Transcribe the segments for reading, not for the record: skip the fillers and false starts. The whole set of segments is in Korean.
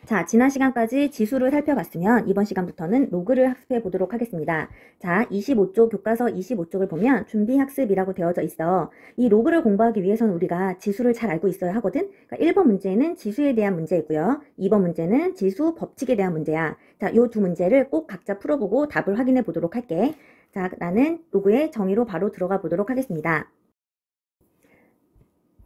자, 지난 시간까지 지수를 살펴봤으면 이번 시간부터는 로그를 학습해 보도록 하겠습니다. 자, 25쪽 교과서 25쪽을 보면 준비학습이라고 되어져 있어. 이 로그를 공부하기 위해서는 우리가 지수를 잘 알고 있어야 하거든. 그러니까 1번 문제는 지수에 대한 문제이고요. 2번 문제는 지수 법칙에 대한 문제야. 자, 요 두 문제를 꼭 각자 풀어보고 답을 확인해 보도록 할게. 자, 나는 로그의 정의로 바로 들어가 보도록 하겠습니다.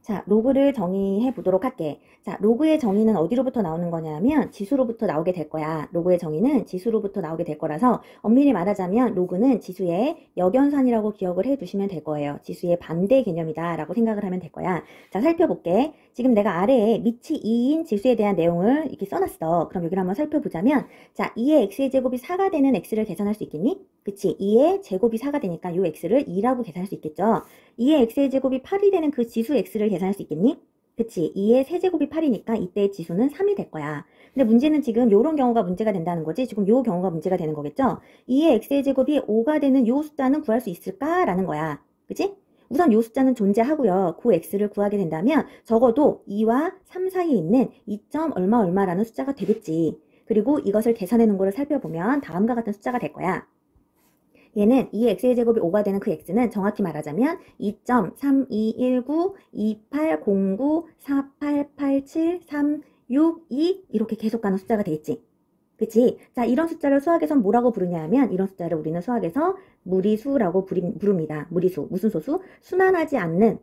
자, 로그를 정의해 보도록 할게. 자, 로그의 정의는 어디로부터 나오는 거냐면 지수로부터 나오게 될 거야. 로그의 정의는 지수로부터 나오게 될 거라서 엄밀히 말하자면 로그는 지수의 역연산이라고 기억을 해 두시면 될 거예요. 지수의 반대 개념이다 라고 생각을 하면 될 거야. 자, 살펴볼게. 지금 내가 아래에 밑이 2인 지수에 대한 내용을 이렇게 써놨어. 그럼 여기를 한번 살펴보자면 자, 2의 x의 제곱이 4가 되는 x를 계산할 수 있겠니? 그치? 2의 제곱이 4가 되니까 요 x를 2라고 계산할 수 있겠죠? 2의 x의 제곱이 8이 되는 그 지수 x를 계산할 수 있겠니? 그치? 2의 세제곱이 8이니까 이때의 지수는 3이 될 거야. 근데 문제는 지금 요런 경우가 문제가 된다는 거지. 지금 요 경우가 문제가 되는 거겠죠? 2의 x의 제곱이 5가 되는 요 숫자는 구할 수 있을까라는 거야. 그치? 우선 요 숫자는 존재하고요. 그 x를 구하게 된다면 적어도 2와 3 사이에 있는 2점 얼마 얼마라는 숫자가 되겠지. 그리고 이것을 계산해 놓은 거를 살펴보면 다음과 같은 숫자가 될 거야. 얘는 이 x의 제곱이 5가 되는 그 x는 정확히 말하자면 2.32192809488736 이렇게 계속 가는 숫자가 되겠지. 그치? 자, 이런 숫자를 수학에서 뭐라고 부르냐 하면 이런 숫자를 우리는 수학에서 무리수라고 부릅니다. 무리수. 무슨 소수? 순환하지 않는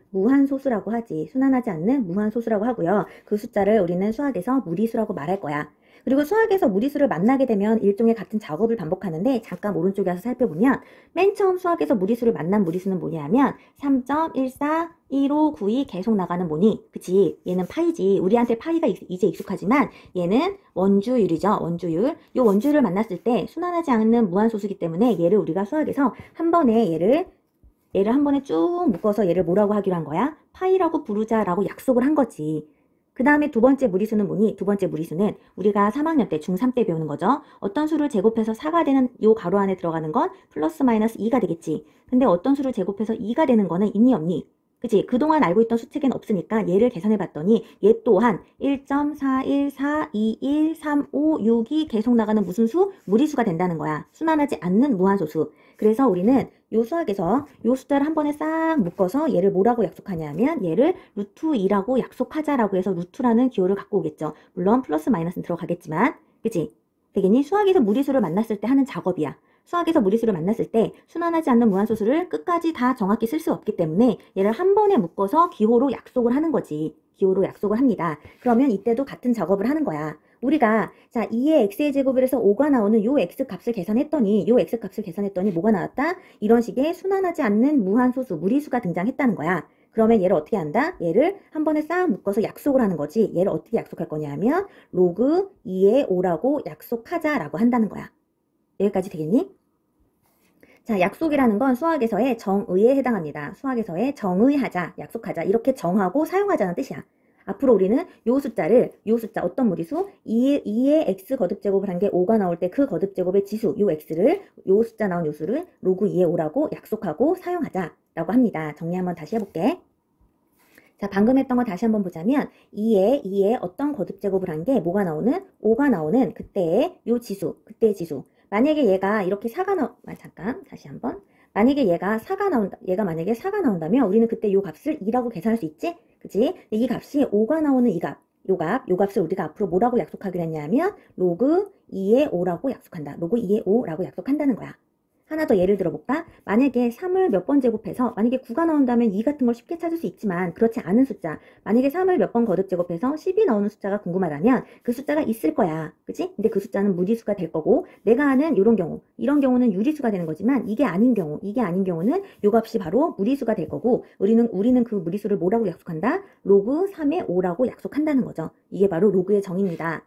무한소수라고 하지. 순환하지 않는 무한소수라고 하고요. 그 숫자를 우리는 수학에서 무리수라고 말할 거야. 그리고 수학에서 무리수를 만나게 되면 일종의 같은 작업을 반복하는데 잠깐 오른쪽에 와서 살펴보면 맨 처음 수학에서 무리수를 만난 무리수는 뭐냐면 3.141592 계속 나가는 뭐니? 그치? 얘는 파이지. 우리한테 파이가 이제 익숙하지만 얘는 원주율이죠. 원주율. 이 원주율을 만났을 때 순환하지 않는 무한소수이기 때문에 얘를 우리가 수학에서 한 번에 얘를 한 번에 쭉 묶어서 얘를 뭐라고 하기로 한 거야? 파이라고 부르자라고 약속을 한 거지. 그 다음에 두 번째 무리수는 뭐니? 두 번째 무리수는 우리가 3학년 때, 중3 때 배우는 거죠. 어떤 수를 제곱해서 4가 되는 요 가로 안에 들어가는 건 플러스 마이너스 2가 되겠지. 근데 어떤 수를 제곱해서 2가 되는 거는 있니 없니? 그치? 그동안 알고 있던 수책에는 없으니까 얘를 계산해 봤더니 얘 또한 1.414213562 계속 나가는 무슨 수? 무리수가 된다는 거야. 순환하지 않는 무한소수. 그래서 우리는 요 수학에서 요 숫자를 한 번에 싹 묶어서 얘를 뭐라고 약속하냐면 얘를 루트 2라고 약속하자라고 해서 루트라는 기호를 갖고 오겠죠. 물론 플러스 마이너스는 들어가겠지만 그치? 되겠니? 수학에서 무리수를 만났을 때 하는 작업이야. 수학에서 무리수를 만났을 때 순환하지 않는 무한소수를 끝까지 다 정확히 쓸 수 없기 때문에 얘를 한 번에 묶어서 기호로 약속을 하는 거지. 기호로 약속을 합니다. 그러면 이때도 같은 작업을 하는 거야. 우리가 자 2의 x의 제곱을 해서 5가 나오는 요 x값을 계산했더니 요 x값을 계산했더니 뭐가 나왔다? 이런 식의 순환하지 않는 무한소수, 무리수가 등장했다는 거야. 그러면 얘를 어떻게 한다? 얘를 한 번에 싹 묶어서 약속을 하는 거지. 얘를 어떻게 약속할 거냐면 로그 2의 5라고 약속하자라고 한다는 거야. 여기까지 되겠니? 자, 약속이라는 건 수학에서의 정의에 해당합니다. 수학에서의 정의하자, 약속하자 이렇게 정하고 사용하자는 뜻이야. 앞으로 우리는 요 숫자 어떤 무리수? 2의 x 거듭제곱을 한 게 5가 나올 때 그 거듭제곱의 지수 요 x를 요 숫자 나온 요 수를 로그 2의 5라고 약속하고 사용하자라고 합니다. 정리 한번 다시 해볼게. 자, 방금 했던 거 다시 한번 보자면 2의 어떤 거듭제곱을 한 게 뭐가 나오는? 5가 나오는 그때의 요 지수, 그때의 지수. 만약에 얘가 이렇게 4가 잠깐 다시 한번. 만약에 얘가 만약에 4가 나온다면 우리는 그때 요 값을 2라고 계산할 수 있지? 그치? 이 값이 5가 나오는 요 값을 우리가 앞으로 뭐라고 약속하기로 했냐면 로그 2의 5라고 약속한다. 로그 2의 5라고 약속한다는 거야. 하나 더 예를 들어볼까? 만약에 3을 몇 번 제곱해서 만약에 9가 나온다면 2 같은 걸 쉽게 찾을 수 있지만 그렇지 않은 숫자 만약에 3을 몇 번 거듭 제곱해서 10이 나오는 숫자가 궁금하다면 그 숫자가 있을 거야. 그치? 근데 그 숫자는 무리수가 될 거고 내가 아는 이런 경우는 유리수가 되는 거지만 이게 아닌 경우는 요 값이 바로 무리수가 될 거고 우리는 그 무리수를 뭐라고 약속한다? 로그 3의 5라고 약속한다는 거죠. 이게 바로 로그의 정의입니다.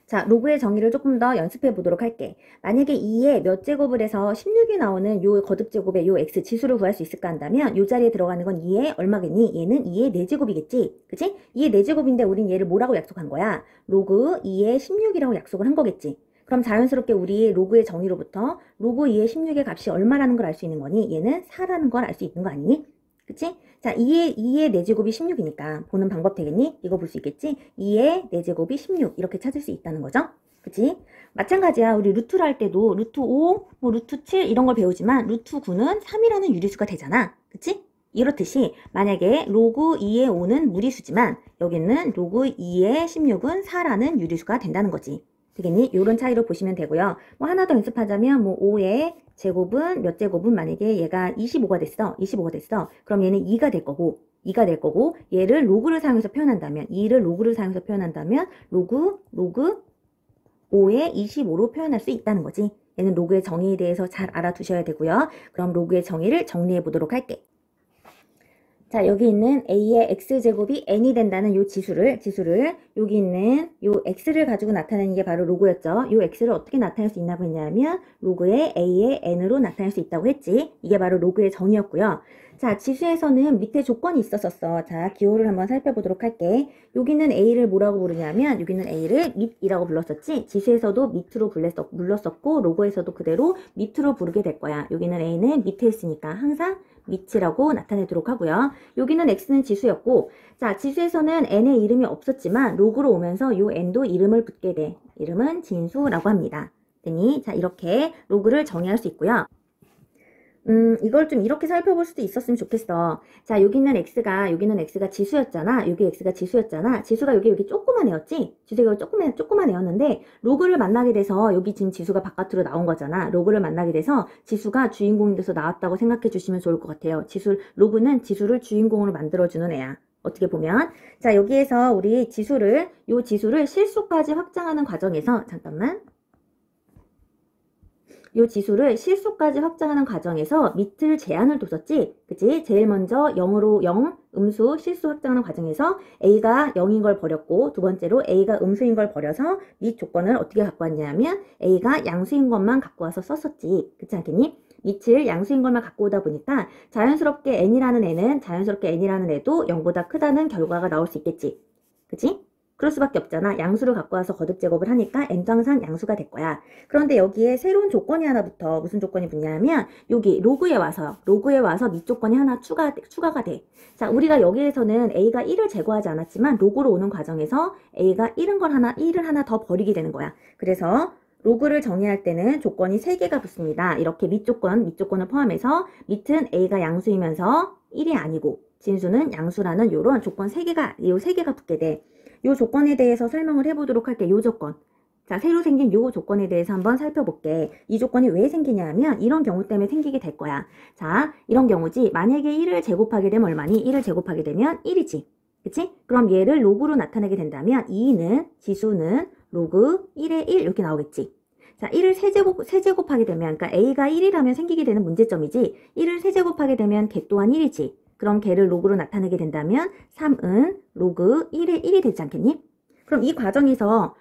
자, 로그의 정의를 조금 더 연습해 보도록 할게. 만약에 2에 몇 제곱을 해서 16이 나오는 요 거듭제곱의 요 x 지수를 구할 수 있을까 한다면 요 자리에 들어가는 건 2의 얼마겠니? 얘는 2의 4제곱이겠지? 그치? 2의 4제곱인데 우린 얘를 뭐라고 약속한 거야? 로그 2의 16이라고 약속을 한 거겠지? 그럼 자연스럽게 우리 로그의 정의로부터 로그 2의 16의 값이 얼마라는 걸 알 수 있는 거니? 얘는 4라는 걸 알 수 있는 거 아니니? 그치? 자, 2의 4제곱이 16이니까 보는 방법 되겠니? 이거 볼 수 있겠지? 2의 4제곱이 16 이렇게 찾을 수 있다는 거죠. 그치? 마찬가지야. 우리 루트를 할 때도 루트 5, 뭐 루트 7 이런 걸 배우지만 루트 9는 3이라는 유리수가 되잖아. 그치? 이렇듯이 만약에 로그 2의 5는 무리수지만 여기는 로그 2의 16은 4라는 유리수가 된다는 거지. 되겠니? 이런 차이로 보시면 되고요. 뭐 하나 더 연습하자면 뭐 5의 제곱은 몇 제곱은 만약에 얘가 25가 됐어. 25가 됐어. 그럼 얘는 2가 될 거고 얘를 로그를 사용해서 표현한다면 2를 로그를 사용해서 표현한다면 로그 5의 25로 표현할 수 있다는 거지. 얘는 로그의 정의에 대해서 잘 알아두셔야 되고요. 그럼 로그의 정의를 정리해 보도록 할게. 자, 여기 있는 a의 x제곱이 n이 된다는 요 지수를 여기 있는 요 x를 가지고 나타내는 게 바로 로그였죠. 요 x를 어떻게 나타낼 수 있다고 했냐면 로그의 a의 n으로 나타낼 수 있다고 했지. 이게 바로 로그의 정의였고요. 자, 지수에서는 밑에 조건이 있었었어. 자, 기호를 한번 살펴보도록 할게. 여기는 a를 뭐라고 부르냐면 여기는 a를 밑이라고 불렀었지. 지수에서도 밑으로 불렀었고 로그에서도 그대로 밑으로 부르게 될 거야. 여기는 a는 밑에 있으니까 항상 밑이라고 나타내도록 하고요. 여기는 x는 지수였고, 자, 지수에서는 n의 이름이 없었지만 로그로 오면서 요 n도 이름을 붙게 돼. 이름은 진수라고 합니다. 자, 이렇게 로그를 정의할 수 있고요. 이걸 좀 이렇게 살펴볼 수도 있었으면 좋겠어. 자, 여기는 x가 지수였잖아. 여기 x가 지수였잖아. 지수가 여기 조그만 애였지? 지수가 조그만 애였는데, 로그를 만나게 돼서, 여기 지금 지수가 바깥으로 나온 거잖아. 로그를 만나게 돼서, 지수가 주인공이 돼서 나왔다고 생각해 주시면 좋을 것 같아요. 로그는 지수를 주인공으로 만들어주는 애야. 어떻게 보면. 자, 여기에서 우리 요 지수를 실수까지 확장하는 과정에서, 잠깐만. 요 지수를 실수까지 확장하는 과정에서 밑을 제한을 뒀었지. 그치? 제일 먼저 0으로 0, 음수, 실수 확장하는 과정에서 a가 0인 걸 버렸고 두 번째로 a가 음수인 걸 버려서 밑 조건을 어떻게 갖고 왔냐면 a가 양수인 것만 갖고 와서 썼었지. 그렇지 않겠니? 밑을 양수인 것만 갖고 오다 보니까 자연스럽게 n이라는 애도 0보다 크다는 결과가 나올 수 있겠지. 그치? 그럴 수밖에 없잖아. 양수를 갖고 와서 거듭 제곱을 하니까 n장산 양수가 될 거야. 그런데 여기에 새로운 조건이 하나 붙어. 무슨 조건이 붙냐면 여기 로그에 와서 밑 조건이 하나 추가가 돼. 자, 우리가 여기에서는 a가 1을 제거하지 않았지만 로그로 오는 과정에서 a가 1을 하나 더 버리게 되는 거야. 그래서 로그를 정의할 때는 조건이 3개가 붙습니다. 이렇게 밑 조건을 포함해서 밑은 a가 양수이면서 1이 아니고 진수는 양수라는 요런 조건 3개가 붙게 돼. 요 조건에 대해서 설명을 해보도록 할게. 요 조건. 자, 새로 생긴 요 조건에 대해서 한번 살펴볼게. 이 조건이 왜 생기냐 하면 이런 경우 때문에 생기게 될 거야. 자, 이런 경우지. 만약에 1을 제곱하게 되면 얼마니? 1을 제곱하게 되면 1이지. 그치? 그럼 얘를 로그로 나타내게 된다면 지수는 로그 1의 1 이렇게 나오겠지. 자, 1을 세제곱하게 되면, 그러니까 a가 1이라면 생기게 되는 문제점이지. 1을 세제곱하게 되면 걔 또한 1이지. 그럼 걔를 로그로 나타내게 된다면 3은 로그 1의 1이 되지 않겠니? 그럼 이 과정에서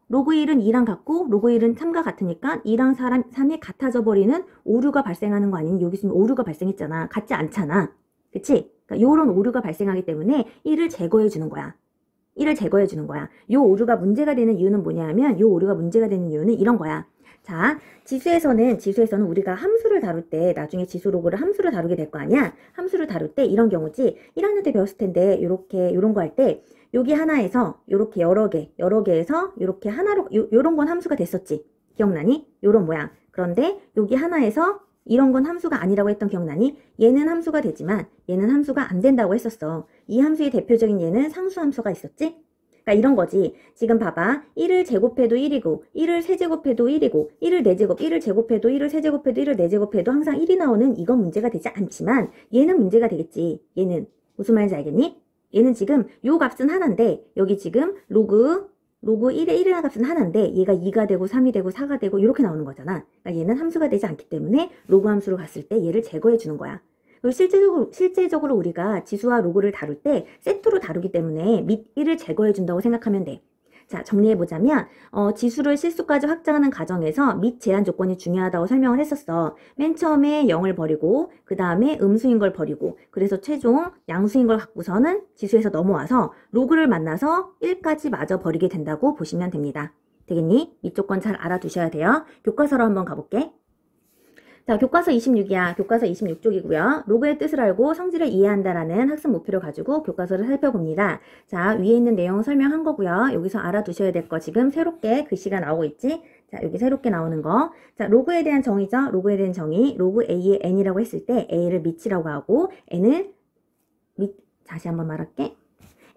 로그 1은 2랑 같고 로그 1은 3과 같으니까 2랑 3이 같아져 버리는 오류가 발생하는 거 아니니? 여기 지금 오류가 발생했잖아. 같지 않잖아. 그치? 그러니까 요런 오류가 발생하기 때문에 1을 제거해 주는 거야. 요 오류가 문제가 되는 이유는 뭐냐면 요 오류가 문제가 되는 이유는 이런 거야. 자, 지수에서는 우리가 함수를 다룰 때 나중에 지수 로그를 함수를 다루게 될 거 아니야? 함수를 다룰 때 이런 경우지. 1학년 때 배웠을 텐데 요런 거 할 때 여기 하나에서 요렇게 여러 개에서 요렇게 하나로 요런 건 함수가 됐었지. 기억나니? 요런 모양. 그런데 여기 하나에서 이런 건 함수가 아니라고 했던 기억나니? 얘는 함수가 되지만 얘는 함수가 안 된다고 했었어. 이 함수의 대표적인 얘는 상수 함수가 있었지? 그러니까 이런 거지. 지금 봐봐. 1을 제곱해도 1이고 1을 세제곱해도 1이고 1을 제곱해도 1을 세제곱해도 1을 네제곱해도 항상 1이 나오는 이건 문제가 되지 않지만 얘는 문제가 되겠지. 얘는 무슨 말인지 알겠니? 얘는 지금 요 값은 하나인데 여기 지금 로그 1의 1이라는 값은 하나인데 얘가 2가 되고 3이 되고 4가 되고 이렇게 나오는 거잖아. 그러니까 얘는 함수가 되지 않기 때문에 로그 함수로 갔을 때 얘를 제거해 주는 거야. 그리고 실제적으로 우리가 지수와 로그를 다룰 때 세트로 다루기 때문에 밑 1을 제거해 준다고 생각하면 돼. 자, 정리해보자면 지수를 실수까지 확장하는 과정에서 밑 제한 조건이 중요하다고 설명을 했었어. 맨 처음에 0을 버리고 그 다음에 음수인 걸 버리고 그래서 최종 양수인 걸 갖고서는 지수에서 넘어와서 로그를 만나서 1까지 마저 버리게 된다고 보시면 됩니다. 되겠니? 밑 조건 잘 알아두셔야 돼요. 교과서로 한번 가볼게. 자, 교과서 26이야. 교과서 26쪽이고요. 로그의 뜻을 알고 성질을 이해한다라는 학습 목표를 가지고 교과서를 살펴봅니다. 자, 위에 있는 내용 설명한 거고요. 여기서 알아두셔야 될 거 지금 새롭게 글씨가 나오고 있지? 자, 여기 새롭게 나오는 거. 자, 로그에 대한 정의죠. 로그에 대한 정의. 로그 A의 n이라고 했을 때 A를 밑이라고 하고 n을 다시 한번 말할게.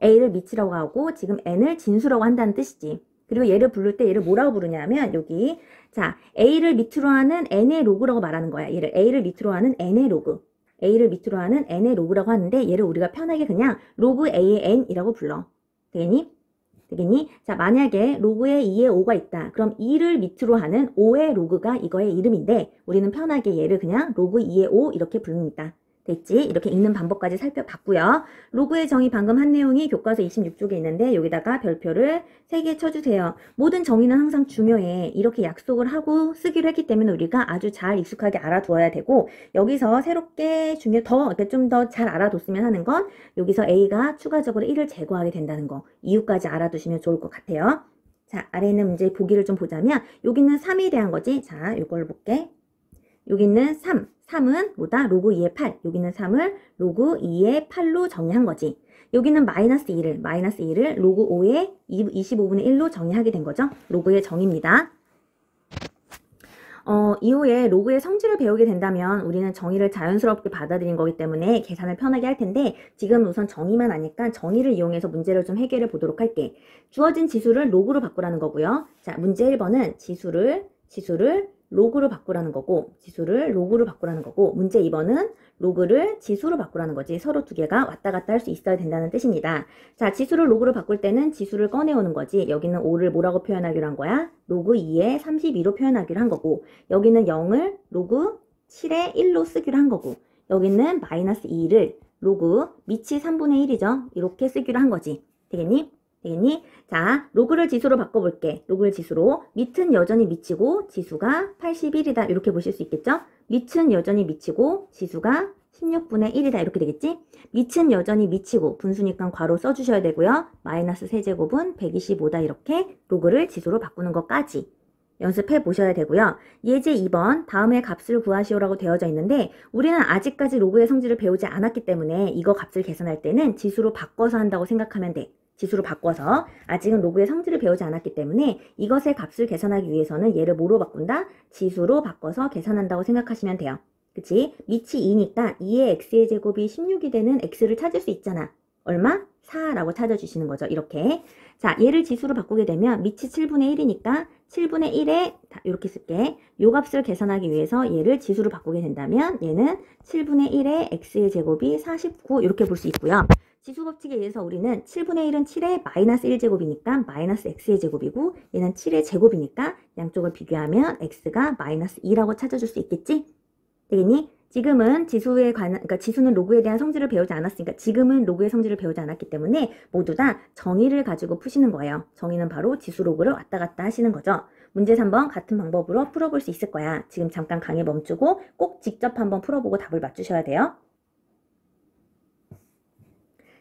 A를 밑이라고 하고 지금 n을 진수라고 한다는 뜻이지. 그리고 얘를 부를 때 얘를 뭐라고 부르냐면 여기 자 A를 밑으로 하는 n의 로그라고 말하는 거야. 얘를 A를 밑으로 하는 n의 로그. A를 밑으로 하는 n의 로그라고 하는데 얘를 우리가 편하게 그냥 로그 A의 n이라고 불러. 되겠니? 되겠니? 자, 만약에 로그에 2의 5가 있다. 그럼 2를 밑으로 하는 5의 로그가 이거의 이름인데 우리는 편하게 얘를 그냥 로그 2의 5 이렇게 부릅니다. 됐지? 이렇게 읽는 방법까지 살펴봤고요. 로그의 정의 방금 한 내용이 교과서 26쪽에 있는데 여기다가 별표를 3개 쳐주세요. 모든 정의는 항상 중요해. 이렇게 약속을 하고 쓰기로 했기 때문에 우리가 아주 잘 익숙하게 알아두어야 되고 여기서 새롭게 좀 더 잘 알아뒀으면 하는 건 여기서 A가 추가적으로 1을 제거하게 된다는 거. 이유까지 알아두시면 좋을 것 같아요. 자, 아래 있는 문제 보기를 좀 보자면 여기는 3에 대한 거지. 자, 이걸 볼게. 여기는 3은 뭐다? 로그 2의 8. 여기는 3을 로그 2의 8로 정의한 거지. 여기는 마이너스 2를 로그 5의 25분의 1로 정의하게 된 거죠. 로그의 정의입니다. 이후에 로그의 성질을 배우게 된다면 우리는 정의를 자연스럽게 받아들인 거기 때문에 계산을 편하게 할 텐데 지금 우선 정의만 아니까 정의를 이용해서 문제를 좀 해결해 보도록 할게. 주어진 지수를 로그로 바꾸라는 거고요. 자, 문제 1번은 지수를 로그로 바꾸라는 거고 문제 2번은 로그를 지수로 바꾸라는 거지. 서로 두 개가 왔다 갔다 할 수 있어야 된다는 뜻입니다. 자, 지수를 로그로 바꿀 때는 지수를 꺼내오는 거지. 여기는 5를 뭐라고 표현하기로 한 거야? 로그 2에 32로 표현하기로 한 거고 여기는 0을 로그 7에 1로 쓰기로 한 거고 여기는 마이너스 2를 로그 밑이 3분의 1이죠. 이렇게 쓰기로 한 거지. 되겠니? 자, 로그를 지수로 바꿔볼게. 로그를 지수로. 밑은 여전히 밑이고 지수가 81이다. 이렇게 보실 수 있겠죠? 밑은 여전히 밑이고 지수가 16분의 1이다. 이렇게 되겠지? 밑은 여전히 밑이고 분수니까 괄호 써주셔야 되고요. 마이너스 세제곱은 125다. 이렇게 로그를 지수로 바꾸는 것까지 연습해 보셔야 되고요. 예제 2번 다음에 값을 구하시오라고 되어져 있는데 우리는 아직까지 로그의 성질을 배우지 않았기 때문에 이거 값을 계산할 때는 지수로 바꿔서 한다고 생각하면 돼. 지수로 바꿔서 아직은 로그의 성질을 배우지 않았기 때문에 이것의 값을 계산하기 위해서는 얘를 뭐로 바꾼다? 지수로 바꿔서 계산한다고 생각하시면 돼요. 그치? 밑이 2니까 2의 x의 제곱이 16이 되는 x를 찾을 수 있잖아. 얼마? 4라고 찾아주시는 거죠. 이렇게. 자, 얘를 지수로 바꾸게 되면 밑이 7분의 1이니까 7분의 1에 이렇게 쓸게. 요 값을 계산하기 위해서 얘를 지수로 바꾸게 된다면 얘는 7분의 1에 x의 제곱이 49 이렇게 볼 수 있고요. 지수 법칙에 의해서 우리는 7분의 1은 7의 마이너스 1제곱이니까 마이너스 x의 제곱이고 얘는 7의 제곱이니까 양쪽을 비교하면 x가 마이너스 2라고 찾아줄 수 있겠지? 되겠니? 지금은 그러니까 지수는 로그에 대한 성질을 배우지 않았으니까 지금은 로그의 성질을 배우지 않았기 때문에 모두 다 정의를 가지고 푸시는 거예요. 정의는 바로 지수 로그를 왔다 갔다 하시는 거죠. 문제 3번 같은 방법으로 풀어볼 수 있을 거야. 지금 잠깐 강의 멈추고 꼭 직접 한번 풀어보고 답을 맞추셔야 돼요.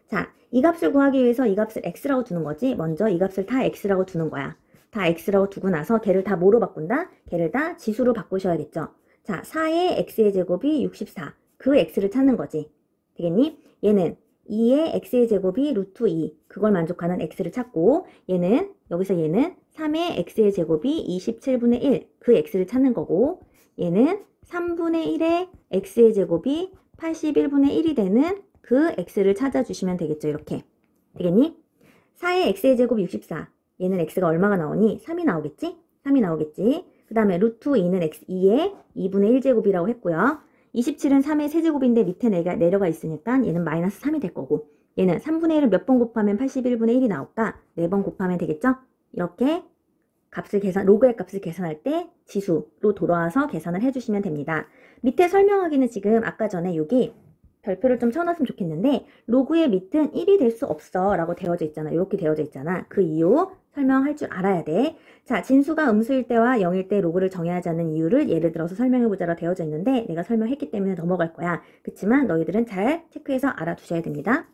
자, 이 값을 구하기 위해서 이 값을 x라고 두는 거지. 먼저 이 값을 다 x라고 두는 거야. 다 x라고 두고 나서 걔를 다 뭐로 바꾼다? 걔를 다 지수로 바꾸셔야겠죠. 자, 4의 x의 제곱이 64. 그 x를 찾는 거지. 되겠니? 얘는 2의 x의 제곱이 루트 2. 그걸 만족하는 x를 찾고 여기서 얘는 3의 x의 제곱이 27분의 1. 그 x를 찾는 거고 얘는 3분의 1의 x의 제곱이 81분의 1이 되는 그 x를 찾아주시면 되겠죠. 이렇게. 되겠니? 4의 x의 제곱 64. 얘는 x가 얼마가 나오니? 3이 나오겠지? 3이 나오겠지? 그 다음에 루트 2는 x 2의 2분의 1제곱이라고 했고요. 27은 3의 세제곱인데 밑에 내려가 있으니까 얘는 마이너스 3이 될 거고 얘는 3분의 1을 몇 번 곱하면 81분의 1이 나올까? 4번 곱하면 되겠죠? 이렇게 로그의 값을 계산할 때 지수로 돌아와서 계산을 해주시면 됩니다. 밑에 설명하기는 지금 아까 전에 여기 별표를 좀 쳐놨으면 좋겠는데 로그의 밑은 1이 될 수 없어 라고 되어져 있잖아. 이렇게 되어져 있잖아. 그 이유 설명할 줄 알아야 돼. 자, 진수가 음수일 때와 0일 때 로그를 정의하지 않는 이유를 예를 들어서 설명해보자라 되어져 있는데 내가 설명했기 때문에 넘어갈 거야. 그치만 너희들은 잘 체크해서 알아두셔야 됩니다.